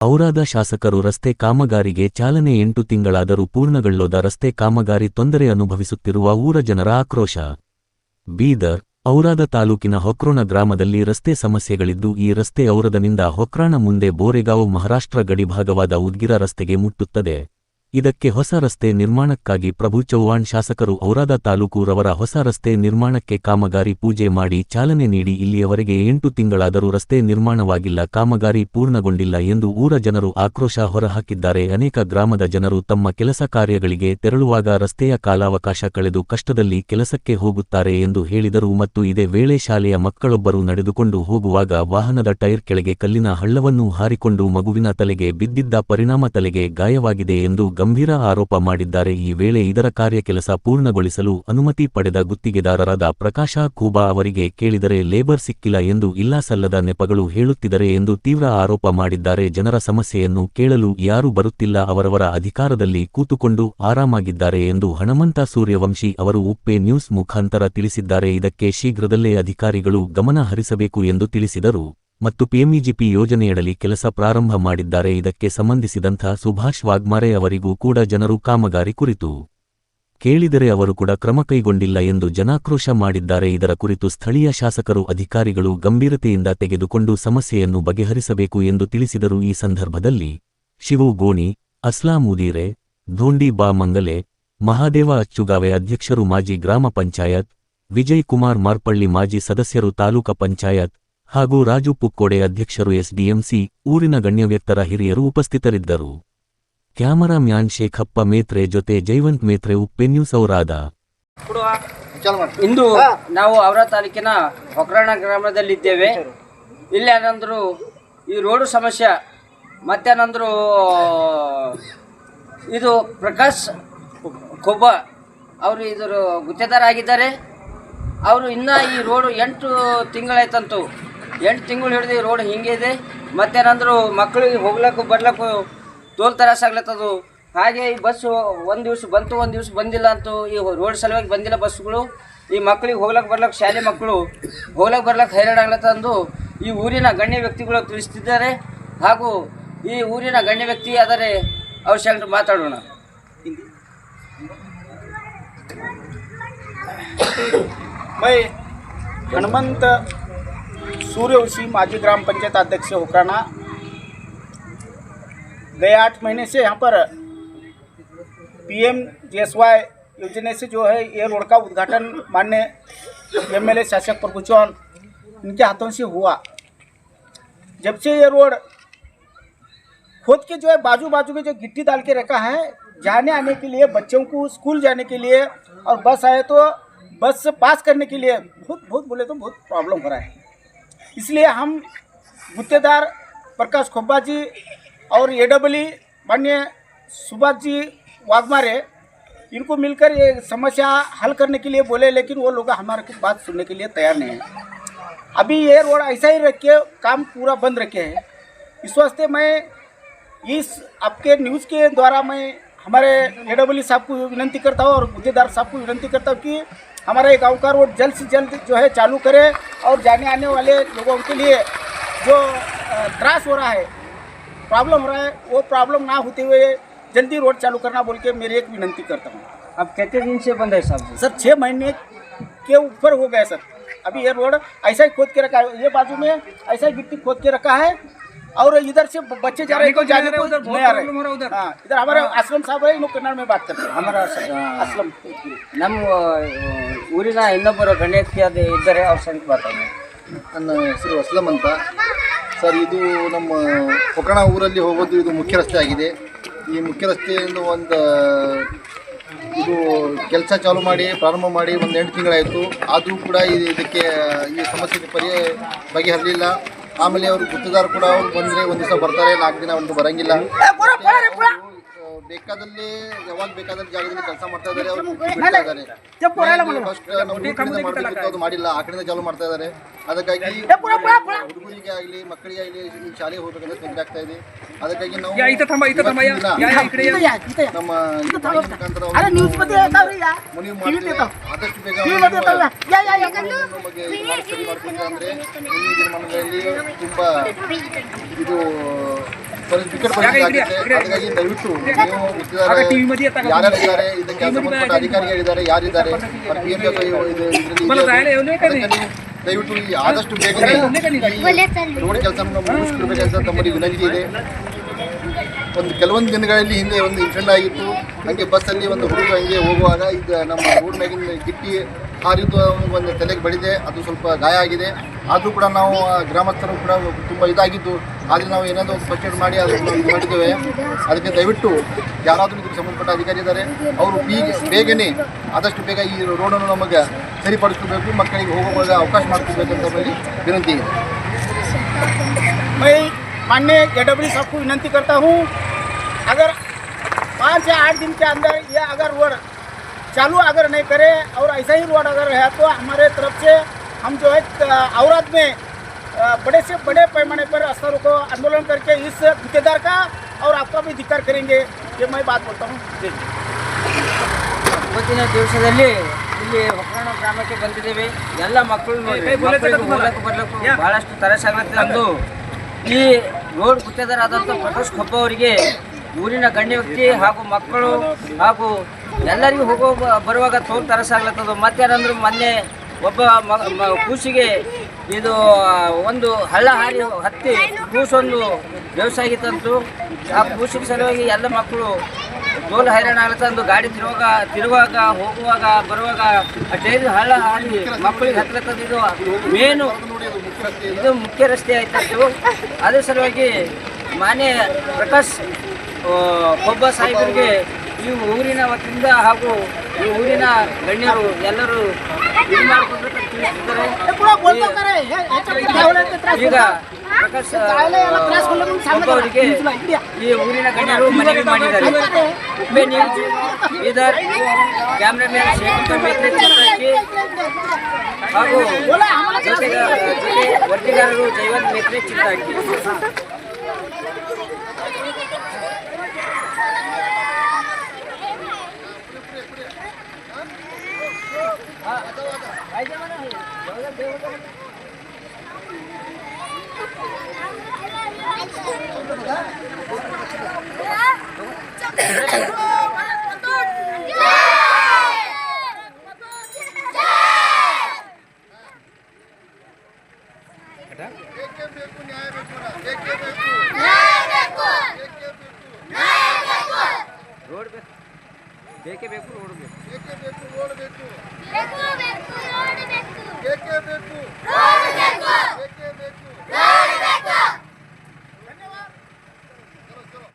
ಔರಾದ ಶಾಸಕರು ರಸ್ತೆ ಕಾಮಗಾರಿಗೆ ಚಾಲನೆ 8 ತಿಂಗಳಾದರೂ ಪೂರ್ಣಗೊಳ್ಳದ ರಸ್ತೆ ಕಾಮಗಾರಿ ತೊಂದರೆ ಅನುಭವಿಸುತ್ತಿರುವ ಊರ ಜನರ ಆಕ್ರೋಶ. ಬೀದರ್ ಔರಾದ ತಾಲೂಕಿನ ಹೊಕ್ರೋಣ ಗ್ರಾಮದಲ್ಲಿ ರಸ್ತೆ ಸಮಸ್ಯೆಗಳಿದ್ದು ಈ ರಸ್ತೆ ಔರಾದನಿಂದ ಹೊಕ್ರಾಣ ಮುಂದೆ ಬೋರೆಗಾಂವ್ ಮಹಾರಾಷ್ಟ್ರ ಗಡಿಭಾಗವಾದ ಉದ್ಗಿರ ರಸ್ತೆಗೆ ಮುಟ್ಟುತ್ತದೆ. ಇದಕ್ಕೆ ಹೊಸ ರಸ್ತೆ ನಿರ್ಮಾಣಕ್ಕಾಗಿ ಪ್ರಭು ಚೌಹಾಣ್ ಶಾಸಕರು ಔರಾದ ತಾಲೂಕು ರವರ ಹೊಸ ರಸ್ತೆ ನಿರ್ಮಾಣಕ್ಕೆ ಕಾಮಗಾರಿ ಪೂಜೆ ಮಾಡಿ ಚಾಲನೆ ನೀಡಿ ಇಲ್ಲಿಯವರೆಗೆ 8 ತಿಂಗಳಾದರೂ ರಸ್ತೆ ನಿರ್ಮಾಣವಾಗಿಲ್ಲ, ಕಾಮಗಾರಿ ಪೂರ್ಣಗೊಂಡಿಲ್ಲ ಎಂದು ಊರ ಜನರು ಆಕ್ರೋಶ ಹೊರಹಾಕಿದ್ದಾರೆ. ಅನೇಕ ಗ್ರಾಮದ ಜನರು ತಮ್ಮ ಕೆಲಸ ಕಾರ್ಯಗಳಿಗೆ ತೆರಳುವಾಗ ರಸ್ತೆಯ ಕಾಲಾವಕಾಶ ಕಳೆದು ಕಷ್ಟದಲ್ಲಿ ಕೆಲಸಕ್ಕೆ ಹೋಗುತ್ತಾರೆ ಎಂದು ಹೇಳಿದರು. ಮತ್ತು ಇದೇ ವೇಳೆ ಶಾಲೆಯ ಮಕ್ಕಳೊಬ್ಬರು ನಡೆದುಕೊಂಡು ಹೋಗುವಾಗ ವಾಹನದ ಟೈರ್ ಕೆಳಗೆ ಕಲ್ಲಿನ ಹಳ್ಳವನ್ನು ಹಾರಿಕೊಂಡು ಮಗುವಿನ ತಲೆಗೆ ಬಿದ್ದಿದ್ದ ಪರಿಣಾಮ ತಲೆಗೆ ಗಾಯವಾಗಿದೆ ಎಂದು ಗಂಭೀರ ಆರೋಪ ಮಾಡಿದ್ದಾರೆ. ಈ ವೇಳೆ ಇದರ ಕಾರ್ಯಕೆಲಸ ಪೂರ್ಣಗೊಳಿಸಲು ಅನುಮತಿ ಪಡೆದ ಗುತ್ತಿಗೆದಾರರಾದ ಪ್ರಕಾಶ ಖೂಬಾ ಅವರಿಗೆ ಕೇಳಿದರೆ ಲೇಬರ್ ಸಿಕ್ಕಿಲ್ಲ ಎಂದು ಇಲ್ಲಾಸಲ್ಲದ ನೆಪಗಳು ಹೇಳುತ್ತಿದ್ದಾರೆ ಎಂದು ತೀವ್ರ ಆರೋಪ ಮಾಡಿದ್ದಾರೆ. ಜನರ ಸಮಸ್ಯೆಯನ್ನು ಕೇಳಲು ಯಾರೂ ಬರುತ್ತಿಲ್ಲ, ಅವರವರ ಅಧಿಕಾರದಲ್ಲಿ ಕೂತುಕೊಂಡು ಆರಾಮಾಗಿದ್ದಾರೆ ಎಂದು ಹಣಮಂತ ಸೂರ್ಯವಂಶಿ ಅವರು ಉಪ್ಪೆ ನ್ಯೂಸ್ ಮುಖಾಂತರ ತಿಳಿಸಿದ್ದಾರೆ. ಇದಕ್ಕೆ ಶೀಘ್ರದಲ್ಲೇ ಅಧಿಕಾರಿಗಳು ಗಮನ ಹರಿಸಬೇಕು ಎಂದು ತಿಳಿಸಿದರು. ಮತ್ತು ಪಿಎಂಇಜಿಪಿ ಯೋಜನೆಯಡಿ ಕೆಲಸ ಪ್ರಾರಂಭ ಮಾಡಿದ್ದಾರೆ. ಇದಕ್ಕೆ ಸಂಬಂಧಿಸಿದಂಥ ಸುಭಾಷ್ ವಾಗ್ಮಾರೆ ಅವರಿಗೂ ಕೂಡ ಜನರು ಕಾಮಗಾರಿ ಕುರಿತು ಕೇಳಿದರೆ ಅವರು ಕೂಡ ಕ್ರಮ ಕೈಗೊಂಡಿಲ್ಲ ಎಂದು ಜನಾಕ್ರೋಶ ಮಾಡಿದ್ದಾರೆ. ಇದರ ಕುರಿತು ಸ್ಥಳೀಯ ಶಾಸಕರು ಅಧಿಕಾರಿಗಳು ಗಂಭೀರತೆಯಿಂದ ತೆಗೆದುಕೊಂಡು ಸಮಸ್ಯೆಯನ್ನು ಬಗೆಹರಿಸಬೇಕು ಎಂದು ತಿಳಿಸಿದರು. ಈ ಸಂದರ್ಭದಲ್ಲಿ ಶಿವು ಗೋಣಿ, ಅಸ್ಲಾಂ ಉದೀರೆ, ಧೋಂಡಿ ಬಾ ಮಂಗಲೆ, ಮಹಾದೇವ ಅಚ್ಚುಗಾವೆ ಅಧ್ಯಕ್ಷರು, ಮಾಜಿ ಗ್ರಾಮ ಪಂಚಾಯತ್ ವಿಜಯ್ ಕುಮಾರ್ ಮಾರ್ಪಳ್ಳಿ, ಮಾಜಿ ಸದಸ್ಯರು, ತಾಲೂಕಾ ಪಂಚಾಯತ್ ಹಾಗೂ ರಾಜು ಪುಕ್ಕೋಡೆ ಅಧ್ಯಕ್ಷರು, ಎಸ್ಡಿಎಂಸಿ, ಊರಿನ ಗಣ್ಯವ್ಯಕ್ತರ ಹಿರಿಯರು ಉಪಸ್ಥಿತರಿದ್ದರು. ಕ್ಯಾಮರಾ ಮ್ಯಾನ್ ಶೇಖಪ್ಪ ಮೇತ್ರೆ ಜೊತೆ ಜೈವಂತ್ ಮೇತ್ರೆ, ಉಪ್ಪೆ ನ್ಯೂಸ್ ಔರಾದ. ಇಂದು ನಾವು ಔರಾದ ತಾಲೂಕಿನ ಹೊಕ್ರಾಣ ಗ್ರಾಮದಲ್ಲಿದ್ದೇವೆ. ಇಲ್ಲಿ ಏನಂದ್ರು ಈ ರೋಡು ಸಮಸ್ಯೆ, ಮತ್ತೇನಂದ್ರು ಇದು ಪ್ರಕಾಶ್ ಖೂಬಾ ಅವರು ಇದರ ಗುತ್ತೇದಾರ ಆಗಿದ್ದಾರೆ. ಅವರು ಇನ್ನೂ ಈ ರೋಡು 8 ತಿಂಗಳಾಯ್ತಂತು. 8 ತಿಂಗಳು ಹಿಡಿದು ಈ ರೋಡ್ ಹಿಂಗೆ ಇದೆ. ಮತ್ತೇನಂದ್ರು ಮಕ್ಕಳಿಗೆ ಹೋಗ್ಲಕ್ಕೂ ಬರ್ಲಕ್ಕೂ ತೋಲ್ ತ್ರಾಸಾಗ್ಲತ್ತದು. ಹಾಗೆ ಈ ಬಸ್ಸು ಒಂದು ದಿವಸ ಬಂತು, ಒಂದು ದಿವಸ ಬಂದಿಲ್ಲ ಅಂತೂ. ಈ ರೋಡ್ ಸಲುವಾಗಿ ಬಂದಿಲ್ಲ ಬಸ್ಸುಗಳು. ಈ ಮಕ್ಕಳಿಗೆ ಹೋಗ್ಲಕ್ಕೆ ಬರ್ಲಕ್ಕೆ, ಶಾಲೆ ಮಕ್ಕಳು ಹೋಗ್ಲಕ್ಕೆ ಬರ್ಲಕ್ಕೆ ಹೈರಾಣಾಗ್ಲತ್ತಂದು ಈ ಊರಿನ ಗಣ್ಯ ವ್ಯಕ್ತಿಗಳು ತಿಳಿಸ್ತಿದ್ದಾರೆ. ಹಾಗೂ ಈ ಊರಿನ ಗಣ್ಯ ವ್ಯಕ್ತಿ ಆದರೆ ಅವ್ರ ಸಂಗಡ ಮಾತಾಡೋಣ. मैं हनुमंत सूर्यवंशी, माजी ग्राम पंचायत अध्यक्ष होकराना, गए 8 महीने से यहाँ पर PMGSY योजना से जो है ये रोड का उद्घाटन माननीय MLA शासक प्रभु चौहान इनके हाथों से हुआ. जब से ये रोड खोद के जो है बाजू बाजू में जो गिट्टी डाल के रखा है, जाने आने के लिए, बच्चों को स्कूल जाने के लिए और बस आए तो बस से पास करने के लिए बहुत बोले तो बहुत प्रॉब्लम हो रहा है. इसलिए हम गुत्तेदार प्रकाश खब्बा जी और AWE माननीय सुभाष जी वाघमारे इनको मिलकर ये समस्या हल करने के लिए बोले, लेकिन वो लोग हमारे बात सुनने के लिए तैयार नहीं है. अभी ये रोड ऐसा ही रखे, काम पूरा बंद रखे हैं. इस वास्ते मैं इस आपके न्यूज़ के द्वारा मैं हमारे AWE साहब को विनती करता हूँ और गुत्तेदार साहब को विनती करता हूँ कि हमारा ये गाँव का रोड जल्द से जल्द जो है चालू करें और जाने आने वाले लोगों के लिए जो त्रास हो रहा है, प्रॉब्लम हो रहा है, वो प्रॉब्लम ना होते हुए जल्दी रोड चालू करना बोल के मेरी एक विनती करता हूँ. अब कितने दिन से बंद है साहब? सर 6 महीने के ऊपर हो गए सर. अभी ये रोड ऐसा ही खोद के रखा है, ये बाजू में ऐसा ही गिट्टी खोद के रखा है और इधर से बच्चे जा रहे हैं, जाने को नहीं आ रहे. हाँ, इधर हमारे असलम साहब है, इनको कन्नड़ में बात करते हैं. हमारा असलम ನಮ್ಮ ಊರಿನ ಇನ್ನೊಬ್ಬರು ಗಣ್ಯ ವ್ಯಕ್ತಿ ಇದ್ದಾರೆ, ಅವ್ರ ಸಂಗಡ ಮಾತಾಡೋಣ. ನನ್ನ ಹೆಸರು ಅಸ್ಲಂ ಅಂತ ಸರ್. ಇದು ನಮ್ಮ ಹೊಕ್ರಾಣ ಊರಲ್ಲಿ ಹೋಗೋದು ಇದು ಮುಖ್ಯ ರಸ್ತೆ ಆಗಿದೆ. ಈ ಮುಖ್ಯ ರಸ್ತೆಯಿಂದ ಇದು ಕೆಲಸ ಚಾಲೂ ಮಾಡಿ ಪ್ರಾರಂಭ ಮಾಡಿ 8 ತಿಂಗಳಾಯಿತು. ಆದರೂ ಕೂಡ ಇದಕ್ಕೆ ಈ ಸಮಸ್ಯೆಗೆ ಬಗೆಹರಲಿಲ್ಲ. ಆಮೇಲೆ ಅವರು ಗುತ್ತಿಗೆದಾರ ಕೂಡ ಅವ್ರು ಬಂದರೆ ಒಂದು ದಿವಸ ಬರ್ತಾರೆ, 4 ದಿನ ಒಂದು ಬರೋಂಗಿಲ್ಲ. ಬೇಕಾದಲ್ಲಿ ಯಾವಾಗ ಬೇಕಾದಲ್ಲಿ ಜಾಗದಲ್ಲಿ ಕೆಲಸ ಮಾಡ್ತಾ ಇದ್ದಾರೆ. ಅವರು ಫಸ್ಟ್ ನಾವು ಮಾಡಬೇಕಿತ್ತು, ಅದು ಮಾಡಿಲ್ಲ. ಆ ಕಡೆಯಿಂದ ಚಾಲೂ ಮಾಡ್ತಾ ಇದ್ದಾರೆ. ಅದಕ್ಕಾಗಿ ಹುಡುಗರಿಗೆ ಆಗಲಿ ಮಕ್ಕಳಿಗೆ ಆಗಲಿ ಈ ಶಾಲೆಗೆ ಹೋಗ್ಬೇಕಂದ್ರೆ ತೊಂದರೆ ಆಗ್ತಾ ಇದೆ. ಅದಕ್ಕಾಗಿ ನಾವು ನಮ್ಮ ಮುಖಾಂತರ ಮನವಿ ಮಾಡ್ತೀವಿ, ಆದಷ್ಟು ಬೇಗ ನಮಗೆ ಮಾಡಿಕೊಡ್ತಾರೆ. ಅಂದರೆ ಮುಂದಿನ ದಿನಮಾನಗಳಲ್ಲಿ ತುಂಬ ಇದು ವಿಕೆಟ್ ಪರಿಸ್ಥಿತಿ ಆಗುತ್ತೆ. ಹಾಗಾಗಿ ದಯವಿಟ್ಟು ನೀವು ಗುತ್ತಿಗೆದಾರ ಯಾರ್ಯಾರಿದ್ದಾರೆ, ಇದಕ್ಕೆ ಸಂಬಂಧಪಟ್ಟ ಅಧಿಕಾರಿಗಳಿದ್ದಾರೆ, ಯಾರಿದ್ದಾರೆ, PM ಇದರಲ್ಲಿ ದಯವಿಟ್ಟು ಆದಷ್ಟು ಬೇಗನೆ ರೋಡ್ ಕೆಲಸವನ್ನು ಮುಗಿಸ್ಕೊಡ್ಬೇಕಂತ ತಮ್ಮಲ್ಲಿ ವಿನಂತಿ ಇದೆ. ಕೆಲವೊಂದು ದಿನಗಳಲ್ಲಿ ಹಿಂದೆ ಒಂದು ಇನ್ಸಿಡೆಂಟ್ ಆಗಿತ್ತು. ಹಂಗೆ ಬಸ್ಸಲ್ಲಿ ಒಂದು ಹುಡುಗ ಹಂಗೆ ಹೋಗುವಾಗ ಇದು ನಮ್ಮ ರೋಡ್ ಮ್ಯಾಗಿನ ಗಿಟ್ಟಿ ಹಾರಿದ್ದು ಒಂದು ತಲೆಗೆ ಬಡಿದೆ, ಅದು ಸ್ವಲ್ಪ ಗಾಯ ಆಗಿದೆ. ಆದರೂ ಕೂಡ ನಾವು ಗ್ರಾಮಸ್ಥರು ಕೂಡ ತುಂಬ ಇದಾಗಿದ್ದು, ಆದರೆ ನಾವು ಏನಾದರೂ ಒಂದು ಫಸ್ಟ್ ಏಡ್ ಮಾಡಿ ಅದನ್ನು ಇದು ಮಾಡಿದ್ದೇವೆ. ಅದಕ್ಕೆ ದಯವಿಟ್ಟು ಯಾರಾದರೂ ಇದಕ್ಕೆ ಸಂಬಂಧಪಟ್ಟ ಅಧಿಕಾರಿ ಇದ್ದಾರೆ, ಅವರು ಬೇಗನೆ ಆದಷ್ಟು ಬೇಗ ಈ ರೋಡನ್ನು ನಮಗೆ ಸರಿಪಡಿಸ್ಕೋಬೇಕು, ಮಕ್ಕಳಿಗೆ ಹೋಗುವಾಗ ಅವಕಾಶ ಮಾಡಿಕೊಡ್ಬೇಕಂತ ನಮ್ಮಲ್ಲಿ ವಿನಂತಿ ಇದೆ. मैं माननीय AWD साहब को विनती करता हूँ, अगर 5 या 8 दिन के अंदर ये अगर रोड चालू अगर नहीं करे और ऐसा ही रोड अगर है तो हमारे तरफ से हम जो है औरत में बड़े से बड़े पैमाने पर स्तरों को आंदोलन करके इस गुत्तेदार का और आपका भी धिक्कार करेंगे, ये मैं बात बोलता हूँ. ಇವತ್ತಿನ ದಿವಸದಲ್ಲಿ ಇಲ್ಲಿ ಹೊಕ್ರಣ ಗ್ರಾಮಕ್ಕೆ ಬಂದಿದ್ದೇವೆ. ಎಲ್ಲ ಮಕ್ಕಳು ಹೋಗಕ್ಕೆ ಬರ್ಲಿಕ್ಕೂ ಬಹಳಷ್ಟು ತರಸಾಗುತ್ತೆ ಅಂದು ಈ ರೋಡ್ ಗುತ್ತೇದಾರರಾದಂಥ ಪ್ರಕಾಶ್ ಖೊಬ್ಬ ಅವರಿಗೆ ಊರಿನ ಗಣ್ಯ ವ್ಯಕ್ತಿ ಹಾಗೂ ಮಕ್ಕಳು ಹಾಗೂ ಎಲ್ಲರಿಗೂ ಬರುವಾಗ ತೋಲ್ ತರಸಾಗ್ಲತ್ತದು. ಮತ್ತೇನಂದ್ರೆ ಮೊನ್ನೆ ಒಬ್ಬ ಕೂಸಿಗೆ ಇದು ಒಂದು ಹಳ್ಳ ಹಾರಿ ಹತ್ತಿ ಕೂಸೊಂದು ವ್ಯವಸಾಯಿಗಿತ್ತಂತು. ಆ ಕೂಸಿನ ಸಲುವಾಗಿ ಎಲ್ಲ ಮಕ್ಕಳು ತೋಲ್ ಹೈರಾಣ ಆಗ್ಲತ್ತಂದು. ಗಾಡಿ ತಿರುವಾಗ ಹೋಗುವಾಗ ಬರುವಾಗ ಡೈಲಿ ಹಳ್ಳ ಹಾರಿ ಮಕ್ಕಳಿಗೆ ಹತ್ತಲತ್ತದು. ಇದು ಮೇನು ಇದು ಮುಖ್ಯ ರಸ್ತೆ ಆಯ್ತಂತು. ಅದೇ ಸಲುವಾಗಿ ಮಾನ್ಯ ಪ್ರಕಾಶ್ ಖೊಬ್ಬ ಸಾಹೇಬರಿಗೆ ಈ ಊರಿನ ವತಿಯಿಂದ ಹಾಗೂ ಈ ಊರಿನ ಗಣ್ಯರು ಎಲ್ಲರೂ ಇದು ಮಾಡಿಕೊಂಡು ತಿಳಿಸಿದ್ದಾರೆ. ಈಗ ಪ್ರಕಾಶ್ ಖೊಬ್ಬ ಅವರಿಗೆ ಈ ಊರಿನ ಗಣ್ಯರು ಮನವಿ ಮಾಡಿದ್ದಾರೆ. ಉಪ್ಪೆ ನ್ಯೂಸ್ ಬೀದರ್, ಕ್ಯಾಮ್ರಾಮನ್ ಶೇಖರ್ ಮೇತ್ರೆ ಚಿತ್ರಕ್ಕೆ ಹಾಗೂ ಜೊತೆ ವರದಿಗಾರರು ಜೈವಂತ್ ಮೇತ್ರೆ ಚಿತ್ರಕ್ಕೆ. ಬೇಕೇ ಬೇಕು, ರೋಡ್ ಬೇಕು.